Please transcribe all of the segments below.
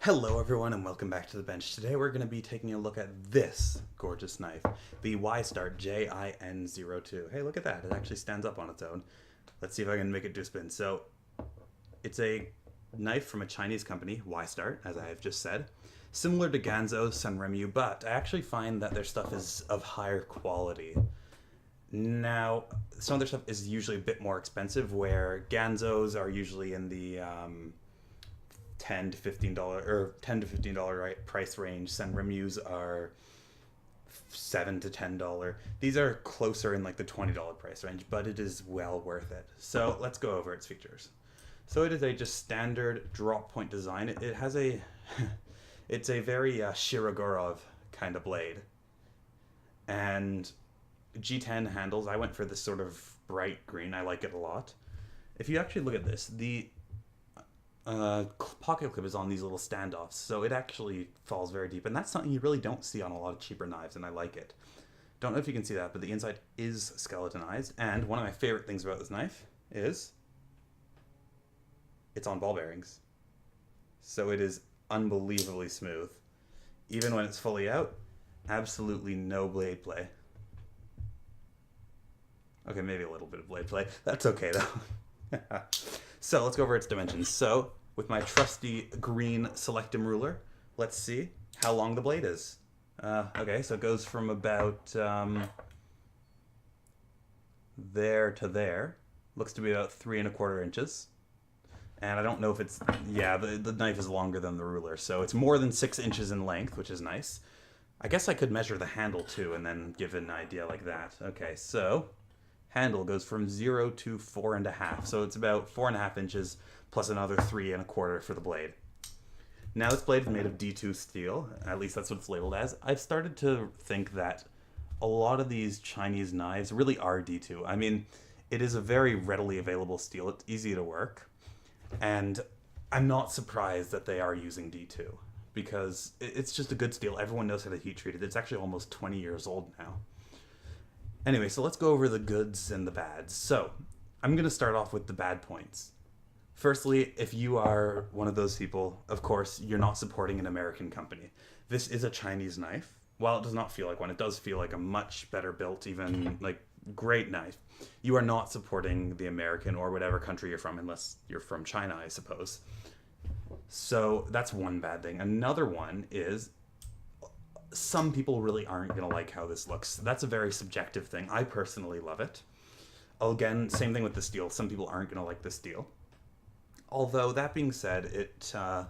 Hello everyone and welcome back to the bench. Today we're going to be taking a look at this gorgeous knife, the Y-Start JIN02. Hey, look at that. It actually stands up on its own. Let's see if I can make it do a spin. So, it's a knife from a Chinese company, Y-Start, as I have just said. Similar to Ganzo, Sanremu, but I actually find that their stuff is of higher quality. Now, some of their stuff is usually a bit more expensive, where Ganzos are usually in the $10 to $15 price range. Sanremu's are $7 to $10. These are closer in like the $20 price range, but it is well worth it. So let's go over its features. So it is a just standard drop point design. It has a it's a very Shirogorov kind of blade, and G10 handles. I went for this sort of bright green. I like it a lot. If you actually look at this, the pocket clip is on these little standoffs, so it actually falls very deep, and that's something you really don't see on a lot of cheaper knives, and I like it. Don't know if you can see that, but the inside is skeletonized, and one of my favorite things about this knife is it's on ball bearings. So it is unbelievably smooth. Even when it's fully out, absolutely no blade play. Okay, maybe a little bit of blade play. That's okay though. So let's go over its dimensions. So with my trusty green Selectum ruler, let's see how long the blade is. Okay, so it goes from about there to there. Looks to be about 3¼ inches. And I don't know if it's, yeah, the knife is longer than the ruler, so it's more than 6 inches in length, which is nice. I guess I could measure the handle too and then give an idea like that. Okay, so handle goes from 0 to 4½, so it's about 4½ inches plus another 3¼ for the blade. Now this blade is made of D2 steel, at least that's what it's labeled as. I've started to think that a lot of these Chinese knives really are D2. I mean, it is a very readily available steel, it's easy to work, and I'm not surprised that they are using D2, because it's just a good steel. Everyone knows how to heat treat it. It's actually almost 20 years old now. Anyway, so let's go over the goods and the bads. So, I'm going to start off with the bad points. Firstly, if you are one of those people, of course, you're not supporting an American company. This is a Chinese knife. While it does not feel like one, it does feel like a much better built, even like great knife. You are not supporting the American or whatever country you're from, unless you're from China, I suppose. So that's one bad thing. Another one is some people really aren't going to like how this looks. That's a very subjective thing. I personally love it. Again, same thing with the steel. Some people aren't going to like the steel. Although, that being said, it's a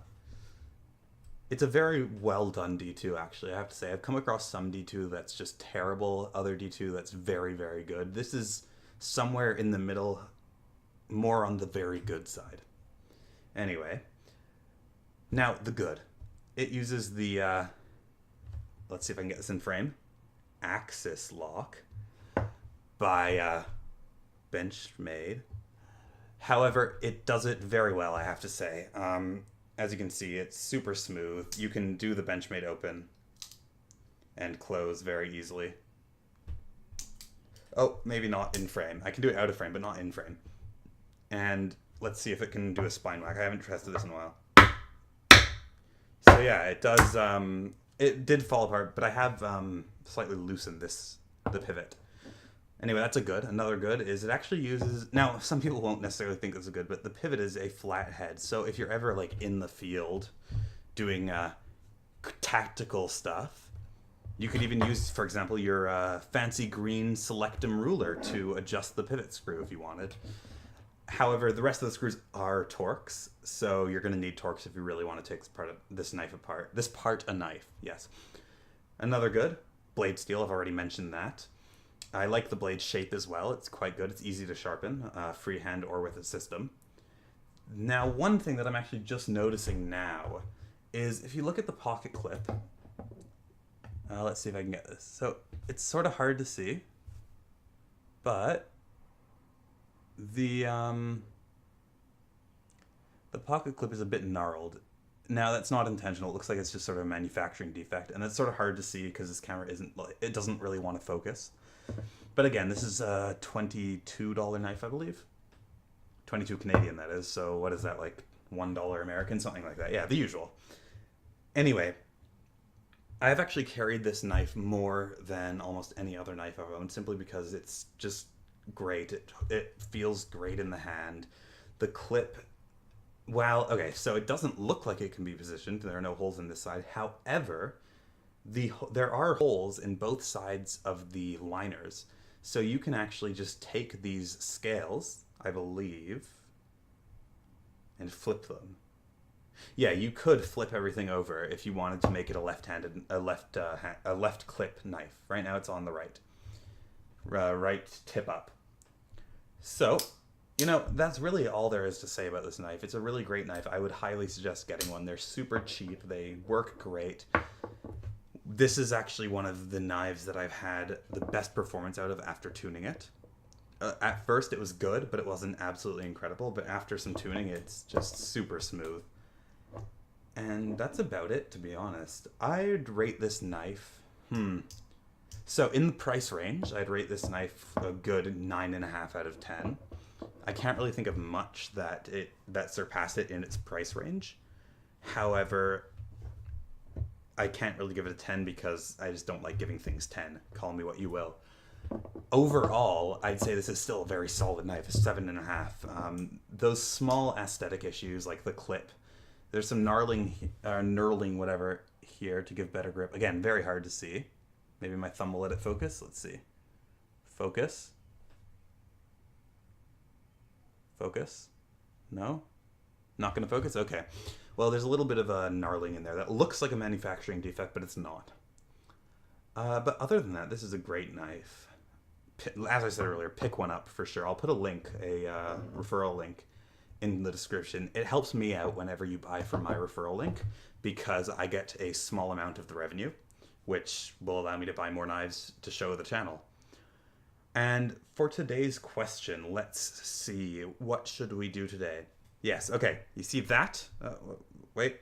very well done D2, actually, I have to say. I've come across some D2 that's just terrible, other D2 that's very, very good. This is somewhere in the middle, more on the very good side. Anyway, now the good. It uses the let's see if I can get this in frame, Axis lock by Benchmade. However, it does it very well, I have to say. As you can see, it's super smooth. You can do the Benchmade open and close very easily. Oh, maybe not in frame. I can do it out of frame, but not in frame. And let's see if it can do a spine whack. I haven't tested this in a while. So yeah, it does. It did fall apart, but I have slightly loosened the pivot. Anyway, that's a good. Another good is it actually uses... Now, some people won't necessarily think this is good, but the pivot is a flat head. So if you're ever like in the field doing tactical stuff, you could even use, for example, your fancy green Selectum ruler to adjust the pivot screw if you wanted. However, the rest of the screws are Torx, so you're going to need Torx if you really want to take this knife apart. This part a knife, yes. Another good, blade steel. I've already mentioned that. I like the blade shape as well. It's quite good. It's easy to sharpen, freehand or with a system. Now, one thing that I'm actually just noticing now is if you look at the pocket clip, let's see if I can get this. So it's sort of hard to see, but the pocket clip is a bit gnarled. Now, that's not intentional. It looks like it's just sort of a manufacturing defect, and it's sort of hard to see because this camera it doesn't really want to focus. But again, this is a $22 knife, I believe. 22 Canadian, that is. So what is that, like $1 American? Something like that. Yeah, the usual. Anyway, I've actually carried this knife more than almost any other knife I've owned, simply because it's just great. It feels great in the hand. The clip, well, okay, so it doesn't look like it can be positioned. There are no holes in this side. However, there are holes in both sides of the liners. So you can actually just take these scales, I believe, and flip them. Yeah, you could flip everything over if you wanted to make it a left clip knife. Right now it's on the right tip up. So, that's really all there is to say about this knife. It's a really great knife. I would highly suggest getting one. They're super cheap. They work great. This is actually one of the knives that I've had the best performance out of after tuning it. At first it was good, but it wasn't absolutely incredible. But after some tuning, it's just super smooth. And that's about it, to be honest. I'd rate this knife... So in the price range, I'd rate this knife a good 9.5 out of 10. I can't really think of much that surpassed it in its price range. However, I can't really give it a 10 because I just don't like giving things 10. Call me what you will. Overall, I'd say this is still a very solid knife, a 7.5. Those small aesthetic issues, like the clip, there's some knurling, whatever, here to give better grip. Again, very hard to see. Maybe my thumb will let it focus. Let's see. Focus. Focus. No? Not going to focus? Okay. Well, there's a little bit of a gnarling in there. That looks like a manufacturing defect, but it's not. But other than that, this is a great knife. As I said earlier, pick one up for sure. I'll put a link, a referral link, in the description. It helps me out whenever you buy from my referral link because I get a small amount of the revenue, which will allow me to buy more knives to show the channel. And for today's question, let's see, what should we do today? Yes, okay, you see that? Wait.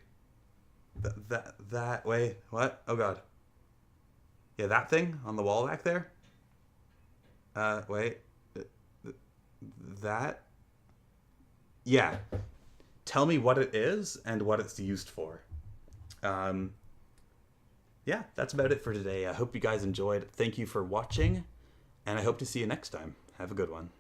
Wait, what? Oh god. Yeah, that thing on the wall back there? Wait. That? Yeah. Tell me what it is and what it's used for. Yeah, that's about it for today. I hope you guys enjoyed. Thank you for watching, and I hope to see you next time. Have a good one.